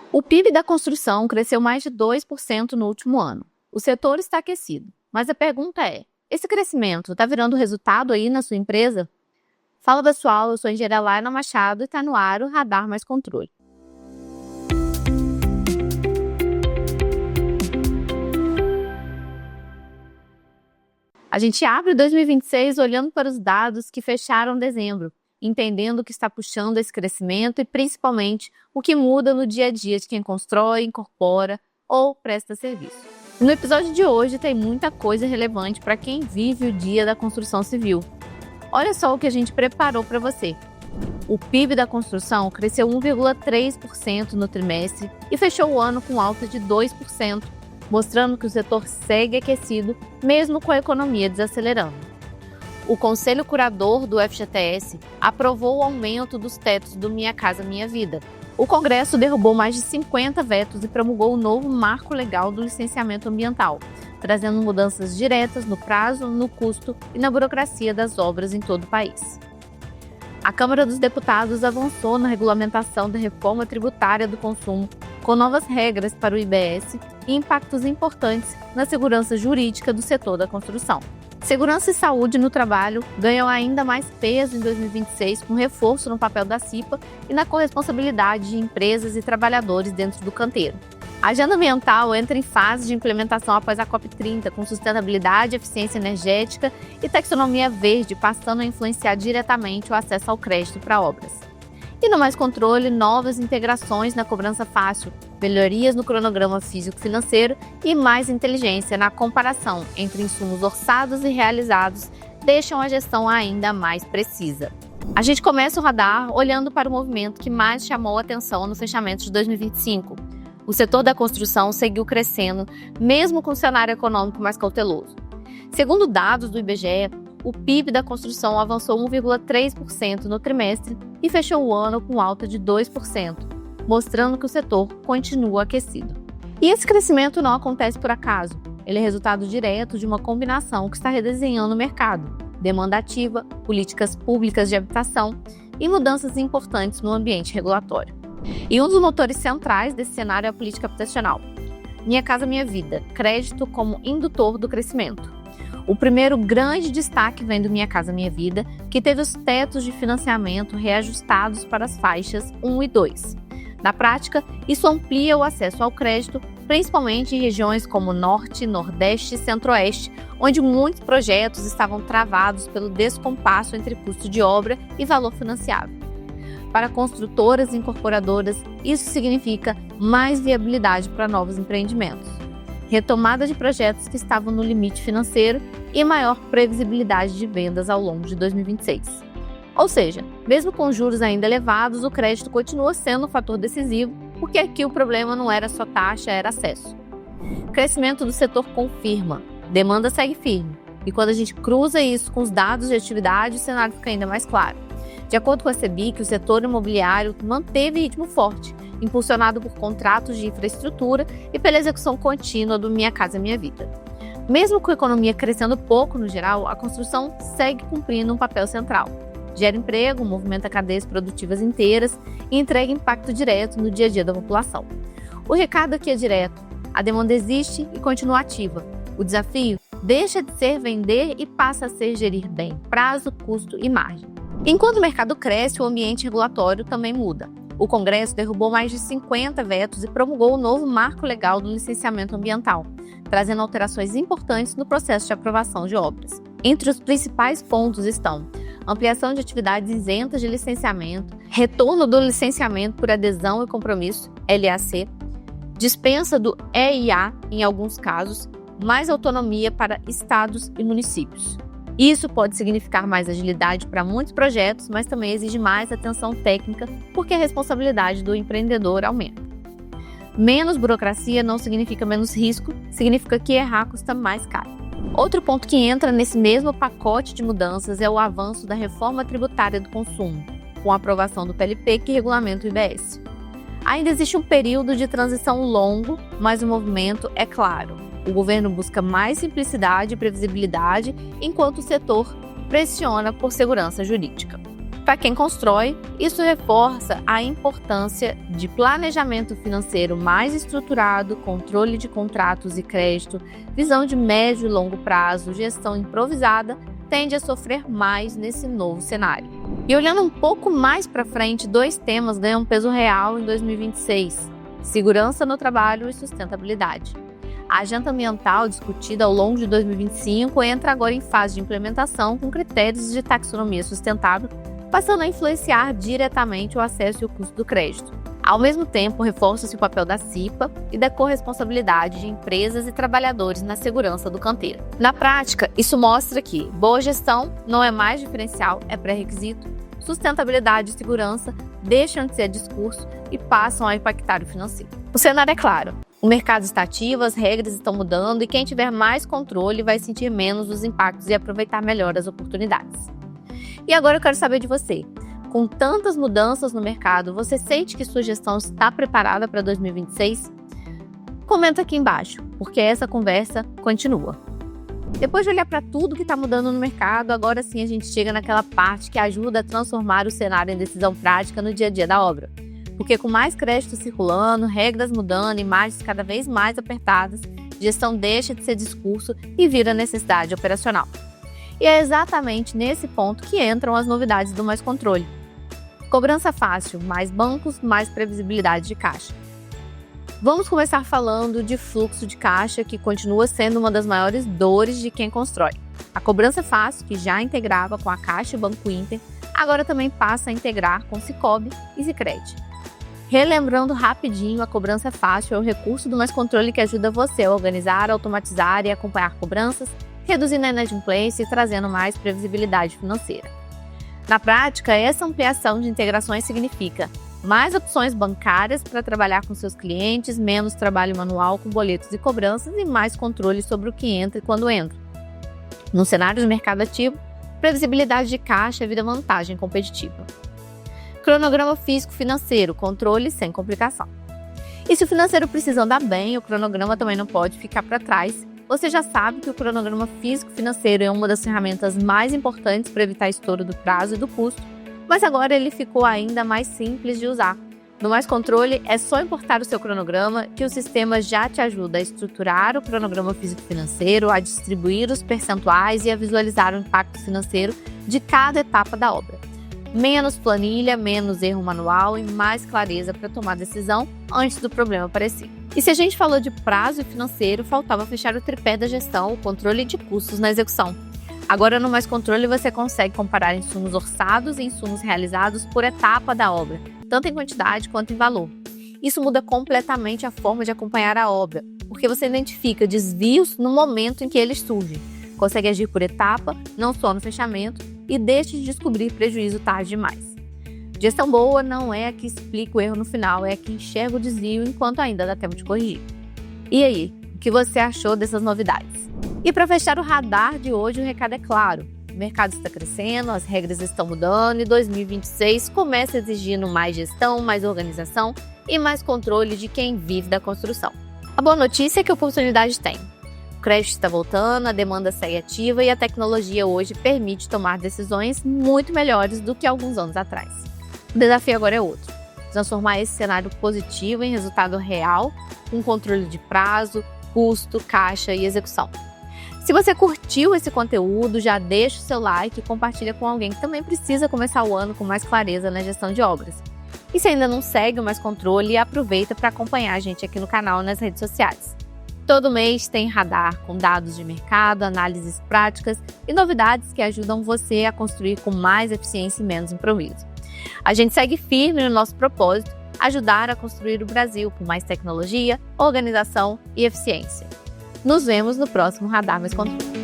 O PIB da construção cresceu mais de 2% no último ano. O setor está aquecido, mas a pergunta é: esse crescimento está virando resultado aí na sua empresa? Fala pessoal, eu sou a engenheira Laila Machado e está no ar o Radar Mais Controle. A gente abre 2026 olhando para os dados que fecharam dezembro, entendendo o que está puxando esse crescimento e principalmente o que muda no dia a dia de quem constrói, incorpora ou presta serviço. No episódio de hoje tem muita coisa relevante para quem vive o dia da construção civil. Olha só o que a gente preparou para você. O PIB da construção cresceu 1,3% no trimestre e fechou o ano com alta de 2%, mostrando que o setor segue aquecido, mesmo com a economia desacelerando. O Conselho Curador do FGTS aprovou o aumento dos tetos do Minha Casa Minha Vida. O Congresso derrubou mais de 50 vetos e promulgou o novo marco legal do licenciamento ambiental, trazendo mudanças diretas no prazo, no custo e na burocracia das obras em todo o país. A Câmara dos Deputados avançou na regulamentação da reforma tributária do consumo, com novas regras para o IBS e impactos importantes na segurança jurídica do setor da construção. Segurança e saúde no trabalho ganham ainda mais peso em 2026 com reforço no papel da CIPA e na corresponsabilidade de empresas e trabalhadores dentro do canteiro. A agenda ambiental entra em fase de implementação após a COP30, com sustentabilidade, eficiência energética e taxonomia verde, passando a influenciar diretamente o acesso ao crédito para obras. E no Mais Controle, novas integrações na cobrança fácil, melhorias no cronograma físico-financeiro e mais inteligência na comparação entre insumos orçados e realizados deixam a gestão ainda mais precisa. A gente começa o radar olhando para o movimento que mais chamou a atenção no fechamento de 2025. O setor da construção seguiu crescendo, mesmo com o cenário econômico mais cauteloso. Segundo dados do IBGE, o PIB da construção avançou 1,3% no trimestre e fechou o ano com alta de 2%, mostrando que o setor continua aquecido. E esse crescimento não acontece por acaso. Ele é resultado direto de uma combinação que está redesenhando o mercado: demanda ativa, políticas públicas de habitação e mudanças importantes no ambiente regulatório. E um dos motores centrais desse cenário é a política habitacional. Minha Casa Minha Vida, crédito como indutor do crescimento. O primeiro grande destaque vem do Minha Casa Minha Vida, que teve os tetos de financiamento reajustados para as faixas 1 e 2. Na prática, isso amplia o acesso ao crédito, principalmente em regiões como Norte, Nordeste e Centro-Oeste, onde muitos projetos estavam travados pelo descompasso entre custo de obra e valor financiável. Para construtoras e incorporadoras, isso significa mais viabilidade para novos empreendimentos, retomada de projetos que estavam no limite financeiro e maior previsibilidade de vendas ao longo de 2026. Ou seja, mesmo com juros ainda elevados, o crédito continua sendo um fator decisivo, porque aqui o problema não era só taxa, era acesso. O crescimento do setor confirma, demanda segue firme, e quando a gente cruza isso com os dados de atividade, o cenário fica ainda mais claro. De acordo com a CEBIC, o setor imobiliário manteve ritmo forte, impulsionado por contratos de infraestrutura e pela execução contínua do Minha Casa Minha Vida. Mesmo com a economia crescendo pouco no geral, a construção segue cumprindo um papel central. Gera emprego, movimenta cadeias produtivas inteiras e entrega impacto direto no dia a dia da população. O recado aqui é direto: a demanda existe e continua ativa. O desafio deixa de ser vender e passa a ser gerir bem prazo, custo e margem. Enquanto o mercado cresce, o ambiente regulatório também muda. O Congresso derrubou mais de 50 vetos e promulgou o novo marco legal do licenciamento ambiental, trazendo alterações importantes no processo de aprovação de obras. Entre os principais pontos estão ampliação de atividades isentas de licenciamento, retorno do licenciamento por adesão e compromisso, LAC, dispensa do EIA em alguns casos, mais autonomia para estados e municípios. Isso pode significar mais agilidade para muitos projetos, mas também exige mais atenção técnica, porque a responsabilidade do empreendedor aumenta. Menos burocracia não significa menos risco, significa que errar custa mais caro. Outro ponto que entra nesse mesmo pacote de mudanças é o avanço da reforma tributária do consumo, com a aprovação do PLP que regulamenta o IBS. Ainda existe um período de transição longo, mas o movimento é claro. O governo busca mais simplicidade e previsibilidade, enquanto o setor pressiona por segurança jurídica. para quem constrói, isso reforça a importância de planejamento financeiro mais estruturado, controle de contratos e crédito, visão de médio e longo prazo, gestão improvisada, tende a sofrer mais nesse novo cenário. E olhando um pouco mais para frente, 2 temas ganham peso real em 2026: segurança no trabalho e sustentabilidade. A agenda ambiental discutida ao longo de 2025 entra agora em fase de implementação com critérios de taxonomia sustentável, passando a influenciar diretamente o acesso e o custo do crédito. Ao mesmo tempo, reforça-se o papel da CIPA e da corresponsabilidade de empresas e trabalhadores na segurança do canteiro. Na prática, isso mostra que boa gestão não é mais diferencial, é pré-requisito. Sustentabilidade e segurança deixam de ser discurso e passam a impactar o financeiro. O cenário é claro. O mercado está ativo, as regras estão mudando e quem tiver mais controle vai sentir menos os impactos e aproveitar melhor as oportunidades. E agora eu quero saber de você. Com tantas mudanças no mercado, você sente que sua gestão está preparada para 2026? Comenta aqui embaixo, porque essa conversa continua. Depois de olhar para tudo que está mudando no mercado, agora sim a gente chega naquela parte que ajuda a transformar o cenário em decisão prática no dia a dia da obra. Porque com mais crédito circulando, regras mudando, imagens cada vez mais apertadas, gestão deixa de ser discurso e vira necessidade operacional. E é exatamente nesse ponto que entram as novidades do Mais Controle. Cobrança fácil, mais bancos, mais previsibilidade de caixa. Vamos começar falando de fluxo de caixa, que continua sendo uma das maiores dores de quem constrói. A cobrança fácil, que já integrava com a Caixa e o Banco Inter, agora também passa a integrar com Sicoob e Sicredi. Relembrando rapidinho, a cobrança fácil é o recurso do Mais Controle que ajuda você a organizar, automatizar e acompanhar cobranças, reduzindo a inadimplência e trazendo mais previsibilidade financeira. Na prática, essa ampliação de integrações significa mais opções bancárias para trabalhar com seus clientes, menos trabalho manual com boletos e cobranças e mais controle sobre o que entra e quando entra. No cenário de mercado ativo, previsibilidade de caixa vira vantagem competitiva. Cronograma físico-financeiro, controle sem complicação. E se o financeiro precisa andar bem, o cronograma também não pode ficar para trás. Você já sabe que o cronograma físico-financeiro é uma das ferramentas mais importantes para evitar estouro do prazo e do custo, mas agora ele ficou ainda mais simples de usar. No Mais Controle, é só importar o seu cronograma que o sistema já te ajuda a estruturar o cronograma físico-financeiro, a distribuir os percentuais e a visualizar o impacto financeiro de cada etapa da obra. Menos planilha, menos erro manual e mais clareza para tomar decisão antes do problema aparecer. E se a gente falou de prazo e financeiro, faltava fechar o tripé da gestão, o controle de custos na execução. Agora no Mais Controle você consegue comparar insumos orçados e insumos realizados por etapa da obra, tanto em quantidade quanto em valor. Isso muda completamente a forma de acompanhar a obra, porque você identifica desvios no momento em que eles surgem, consegue agir por etapa, não só no fechamento, e deixa de descobrir prejuízo tarde demais. Gestão boa não é a que explica o erro no final, é a que enxerga o desvio enquanto ainda dá tempo de corrigir. E aí, o que você achou dessas novidades? E para fechar o radar de hoje, o recado é claro. O mercado está crescendo, as regras estão mudando e 2026 começa exigindo mais gestão, mais organização e mais controle de quem vive da construção. A boa notícia é que a oportunidade tem. O crédito está voltando, a demanda segue ativa e a tecnologia hoje permite tomar decisões muito melhores do que alguns anos atrás. O desafio agora é outro: transformar esse cenário positivo em resultado real, com controle de prazo, custo, caixa e execução. Se você curtiu esse conteúdo, já deixa o seu like e compartilha com alguém que também precisa começar o ano com mais clareza na gestão de obras. E se ainda não segue o Mais Controle, aproveita para acompanhar a gente aqui no canal e nas redes sociais. Todo mês tem radar com dados de mercado, análises práticas e novidades que ajudam você a construir com mais eficiência e menos improviso. A gente segue firme no nosso propósito: ajudar a construir o Brasil com mais tecnologia, organização e eficiência. Nos vemos no próximo Radar Mais Controle.